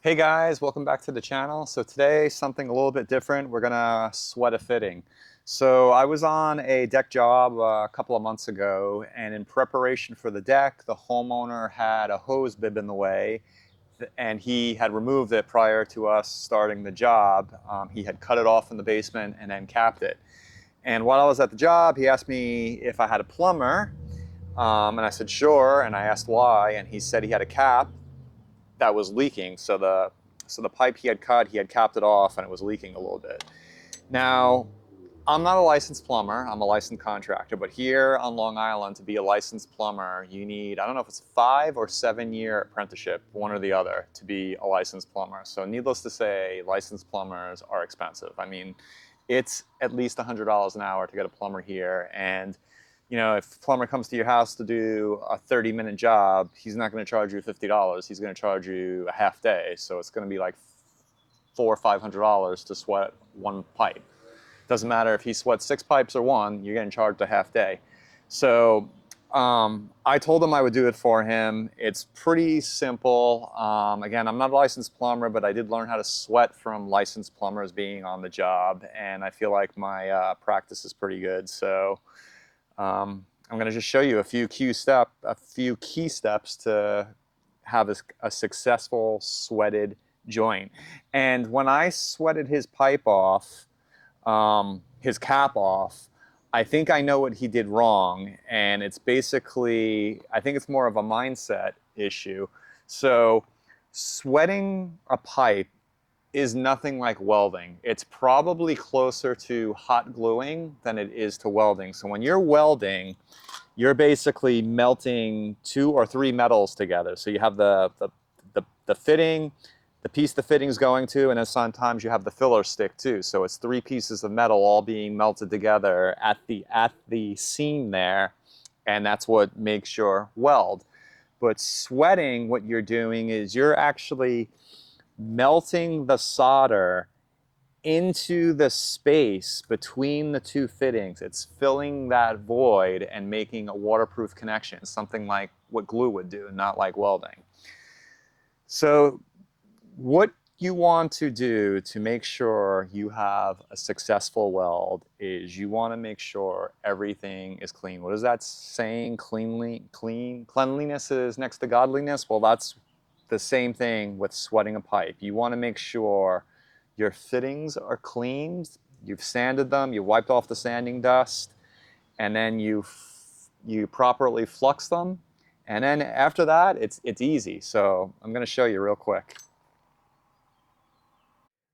Hey guys, welcome back to the channel. So today, something a little bit different. We're gonna sweat a fitting. So I was on a deck job a couple of months ago, and in preparation for the deck, the homeowner had a hose bib in the way, and he had removed it prior to us starting the job. He had cut it off in the basement and then capped it. And while I was at the job, he asked me if I had a plumber, and I said sure, and I asked why, and he said he had a cap that was leaking. So the pipe he had cut, he had capped it off, and it was leaking a little bit. Now, I'm not a licensed plumber. I'm a licensed contractor, but here on Long Island, to be a licensed plumber, you need, I don't know if it's a 5 or 7 year apprenticeship, one or the other, to be a licensed plumber. So needless to say, licensed plumbers are expensive. I mean, it's at least $100 an hour to get a plumber here. And if a plumber comes to your house to do a 30-minute job, he's not going to charge you $50. He's going to charge you a half day. So it's going to be like $400 or $500 to sweat one pipe. Doesn't matter if he sweats 6 pipes or one, you're getting charged a half day. So I told him I would do it for him. It's pretty simple. Again, I'm not a licensed plumber, but I did learn how to sweat from licensed plumbers being on the job, and I feel like my practice is pretty good. So I'm going to just show you a few key steps to have a successful sweated joint. And when I sweated his pipe off, his cap off, I think I know what he did wrong, and it's basically, I think it's more of a mindset issue. So sweating a pipe is nothing like welding. It's probably closer to hot gluing than it is to welding. So when you're welding, you're basically melting 2 or 3 metals together. So you have the fitting, the piece the fitting's going to, and then sometimes you have the filler stick too. So it's 3 pieces of metal all being melted together at the seam there, and that's what makes your weld. But sweating, what you're doing is you're actually melting the solder into the space between the 2 fittings. It's filling that void and making a waterproof connection, something like what glue would do, not like welding. So what you want to do to make sure you have a successful weld is you want to make sure everything is clean. What is that saying? Cleanliness is next to godliness. Well, that's the same thing with sweating a pipe. You want to make sure your fittings are cleaned, you've sanded them, you wiped off the sanding dust, and then you properly flux them. And then after that, it's easy. So I'm going to show you real quick.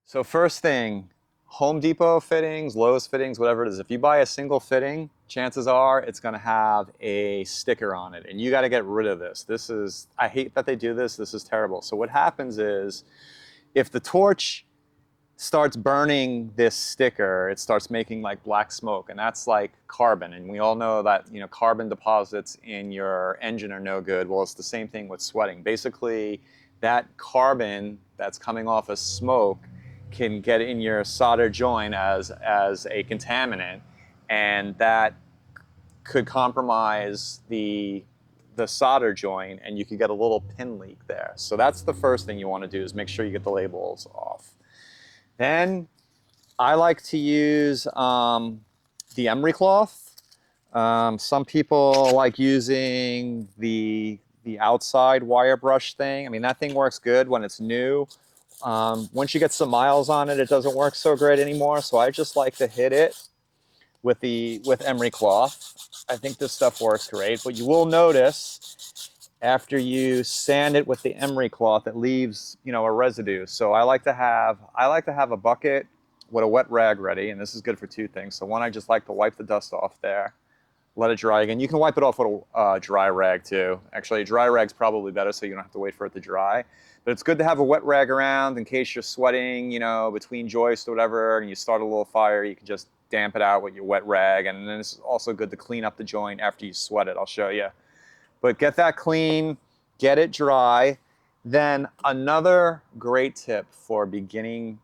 So first thing, Home Depot fittings, Lowe's fittings, whatever it is, if you buy a single fitting, chances are it's going to have a sticker on it, and you got to get rid of this. I hate that they do this. This is terrible. So what happens is, if the torch starts burning this sticker, it starts making like black smoke, and that's like carbon. And we all know that carbon deposits in your engine are no good. Well, it's the same thing with sweating. Basically, that carbon that's coming off as smoke can get in your solder joint as a contaminant, and that could compromise the solder joint, and you could get a little pin leak there. So that's the first thing you want to do, is make sure you get the labels off. Then I like to use the emery cloth. Some people like using the outside wire brush thing. I mean, that thing works good when it's new. Once you get some miles on it, it doesn't work so great anymore. So I just like to hit it with emery cloth. I think this stuff works great, but you will notice after you sand it with the emery cloth, it leaves a residue. So I like to have a bucket with a wet rag ready, and this is good for 2 things. So one, I just like to wipe the dust off there, let it dry again. You can wipe it off with a dry rag too. Actually, a dry rag's probably better, so you don't have to wait for it to dry. But it's good to have a wet rag around in case you're sweating, between joists or whatever, and you start a little fire. You can just damp it out with your wet rag, and then it's also good to clean up the joint after you sweat it. I'll show you. But get that clean, get it dry. Then another great tip for beginning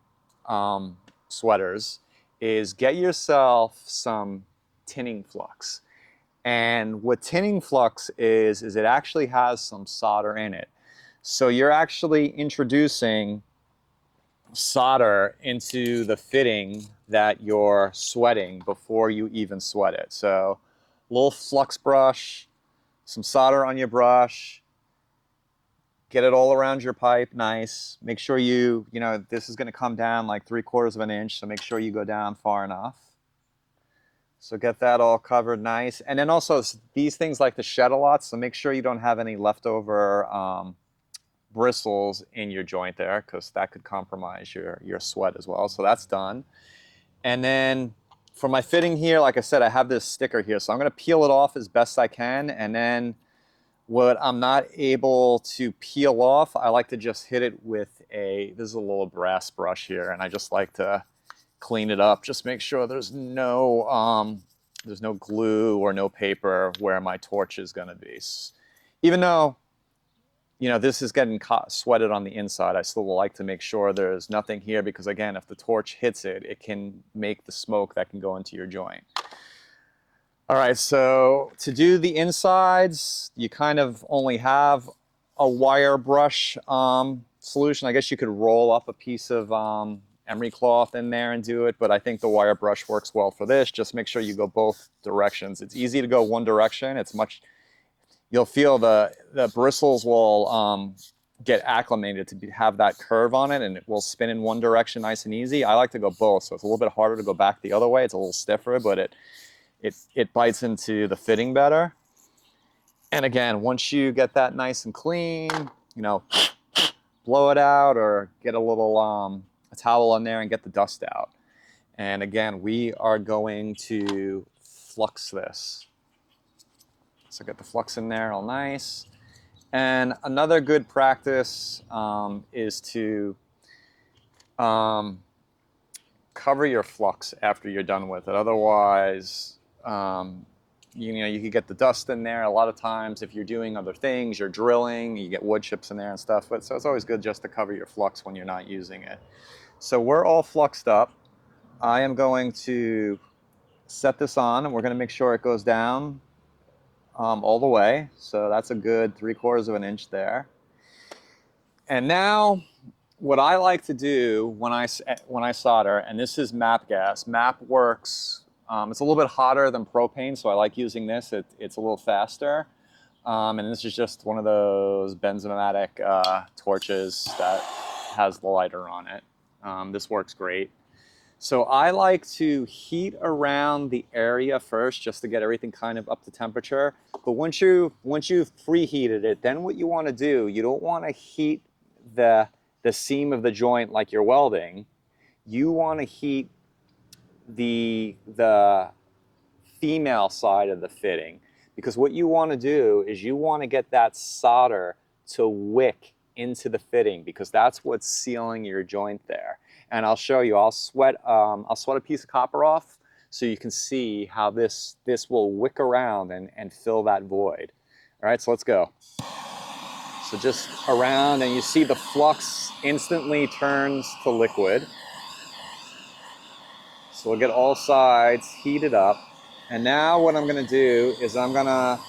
sweaters is get yourself some tinning flux. And what tinning flux is it actually has some solder in it. So you're actually introducing solder into the fitting that you're sweating before you even sweat it. So a little flux brush, some solder on your brush, get it all around your pipe, nice. Make sure this is gonna come down like 3/4 of an inch, so make sure you go down far enough. So get that all covered nice. And then also these things like to shed a lot, so make sure you don't have any leftover bristles in your joint there, because that could compromise your sweat as well. So that's done. And then for my fitting here, like I said, I have this sticker here, so I'm gonna peel it off as best I can, and then what I'm not able to peel off, I like to just hit it with this is a little brass brush here, and I just like to clean it up, just make sure there's no glue or no paper where my torch is gonna be. Even though this is getting sweated on the inside, I still like to make sure there's nothing here, because again, if the torch hits it, it can make the smoke that can go into your joint. All right, so to do the insides, you kind of only have a wire brush solution. I guess you could roll up a piece of emery cloth in there and do it, but I think the wire brush works well for this. Just make sure you go both directions. It's easy to go one direction. You'll feel the bristles will get acclimated to have that curve on it, and it will spin in one direction nice and easy. I like to go both, so it's a little bit harder to go back the other way. It's a little stiffer, but it bites into the fitting better. And again, once you get that nice and clean, blow it out or get a little a towel in there and get the dust out. And again, we are going to flux this. So get the flux in there all nice. And another good practice is to cover your flux after you're done with it. Otherwise, you could get the dust in there. A lot of times if you're doing other things, you're drilling, you get wood chips in there and stuff. So it's always good just to cover your flux when you're not using it. So we're all fluxed up. I am going to set this on, and we're going to make sure it goes down all the way. So that's a good 3/4 of an inch there. And now what I like to do when I solder, and this is MAP gas. MAP works. It's a little bit hotter than propane, so I like using this. It's a little faster. And this is just one of those Bensonmatic torches that has the lighter on it. This works great. So I like to heat around the area first just to get everything kind of up to temperature. But once you've preheated it, then what you want to do, you don't want to heat the seam of the joint like you're welding. You want to heat the female side of the fitting, because what you want to do is you want to get that solder to wick into the fitting, because that's what's sealing your joint there. And I'll show you. I'll sweat a piece of copper off so you can see how this will wick around and fill that void. All right, so let's go. So just around, and you see the flux instantly turns to liquid. So we'll get all sides heated up. And now what I'm gonna do is I'm gonna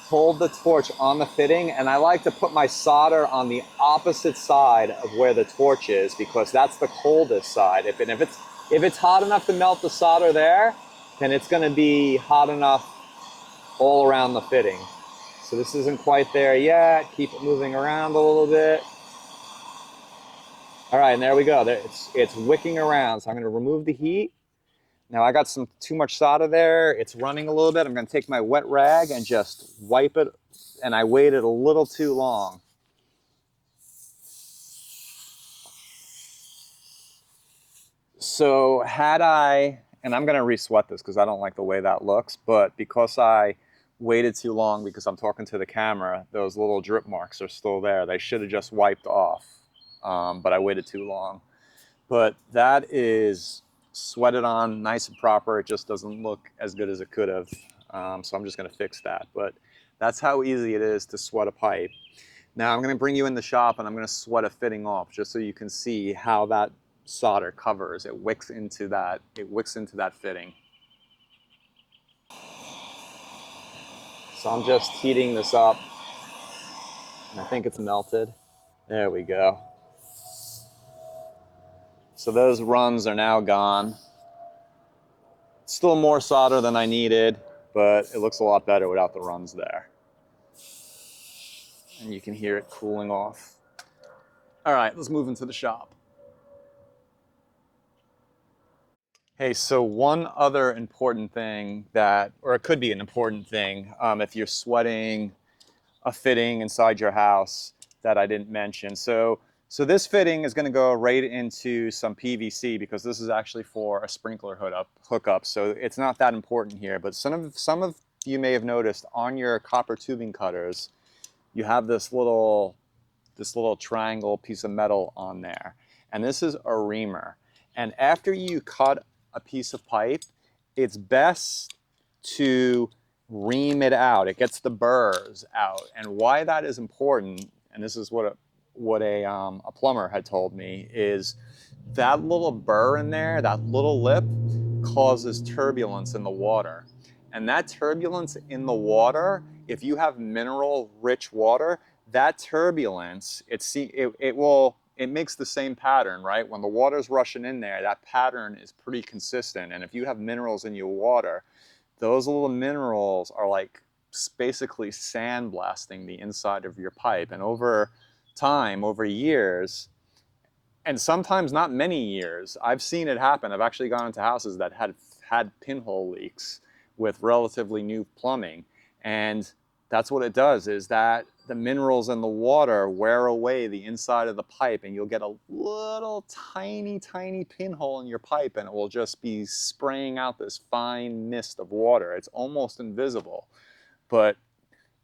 hold the torch on the fitting, and I like to put my solder on the opposite side of where the torch is, because that's the coldest side. If it's hot enough to melt the solder there, then it's gonna be hot enough all around the fitting. So this isn't quite there yet. Keep it moving around a little bit. All right, and there we go. It's wicking around. So I'm gonna remove the heat. Now I got too much solder there. It's running a little bit. I'm gonna take my wet rag and just wipe it, and I waited a little too long. So and I'm gonna re-sweat this because I don't like the way that looks, but because I waited too long, because I'm talking to the camera, those little drip marks are still there. They should have just wiped off, but I waited too long. But that is sweated on nice and proper. It just doesn't look as good as it could have. So I'm just gonna fix that. But that's how easy it is to sweat a pipe. Now I'm gonna bring you in the shop and I'm gonna sweat a fitting off just so you can see how that solder covers. It wicks into that fitting. So I'm just heating this up, and I think it's melted. There we go. So those runs are now gone. Still more solder than I needed, but it looks a lot better without the runs there. And you can hear it cooling off. All right, let's move into the shop. Hey, so one other important thing that, or it could be an important thing, if you're sweating a fitting inside your house that I didn't mention. So this fitting is going to go right into some PVC because this is actually for a sprinkler hookup. So it's not that important here, but some of you may have noticed on your copper tubing cutters, you have this little triangle piece of metal on there, and this is a reamer. And after you cut a piece of pipe, it's best to ream it out. It gets the burrs out. And why that is important, and this is what a plumber had told me, is that little burr in there, that little lip, causes turbulence in the water. And that turbulence in the water, if you have mineral-rich water, that turbulence, it makes the same pattern, right? When the water's rushing in there, that pattern is pretty consistent. And if you have minerals in your water, those little minerals are like basically sandblasting the inside of your pipe. And over time, over years, and sometimes not many years, I've seen it happen. I've actually gone into houses that had pinhole leaks with relatively new plumbing. And that's what it does, is that the minerals in the water wear away the inside of the pipe, and you'll get a little tiny, tiny pinhole in your pipe, and it will just be spraying out this fine mist of water. It's almost invisible, but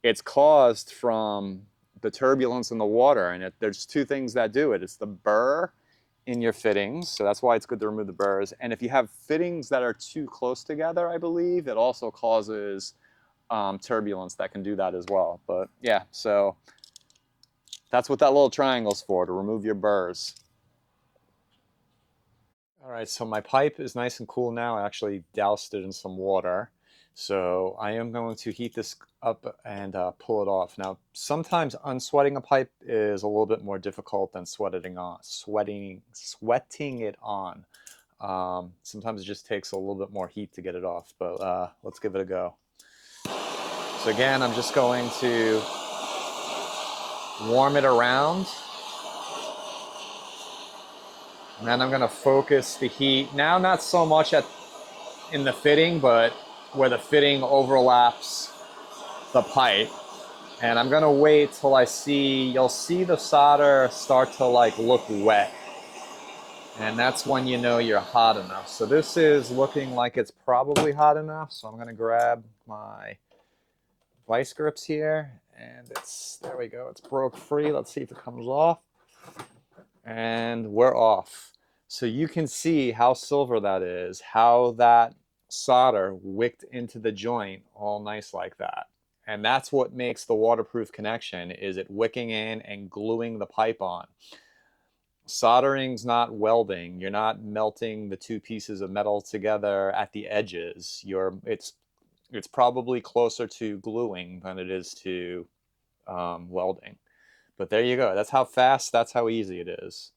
it's caused from the turbulence in the water. And there's two things that do it. It's the burr in your fittings, so that's why it's good to remove the burrs. And if you have fittings that are too close together, I believe, it also causes turbulence that can do that as well. But yeah, so that's what that little triangle's for, to remove your burrs. All right, so my pipe is nice and cool now. I actually doused it in some water. So I am going to heat this up and pull it off. Now, sometimes unsweating a pipe is a little bit more difficult than sweating it on. Sometimes it just takes a little bit more heat to get it off, but let's give it a go. So again, I'm just going to warm it around. And then I'm going to focus the heat. Now, not so much in the fitting, but where the fitting overlaps the pipe. And I'm going to wait till you'll see the solder start to look wet. And that's when you know you're hot enough. So this is looking like it's probably hot enough. So I'm going to grab my vice grips here, and there we go. It's broke free. Let's see if it comes off. And we're off. So you can see how silver that is, how that solder wicked into the joint all nice like that. And that's what makes the waterproof connection, is it wicking in and gluing the pipe on. Soldering's not welding. You're not melting the two pieces of metal together at the edges. It's probably closer to gluing than it is to welding. But there you go. That's how fast, that's how easy it is.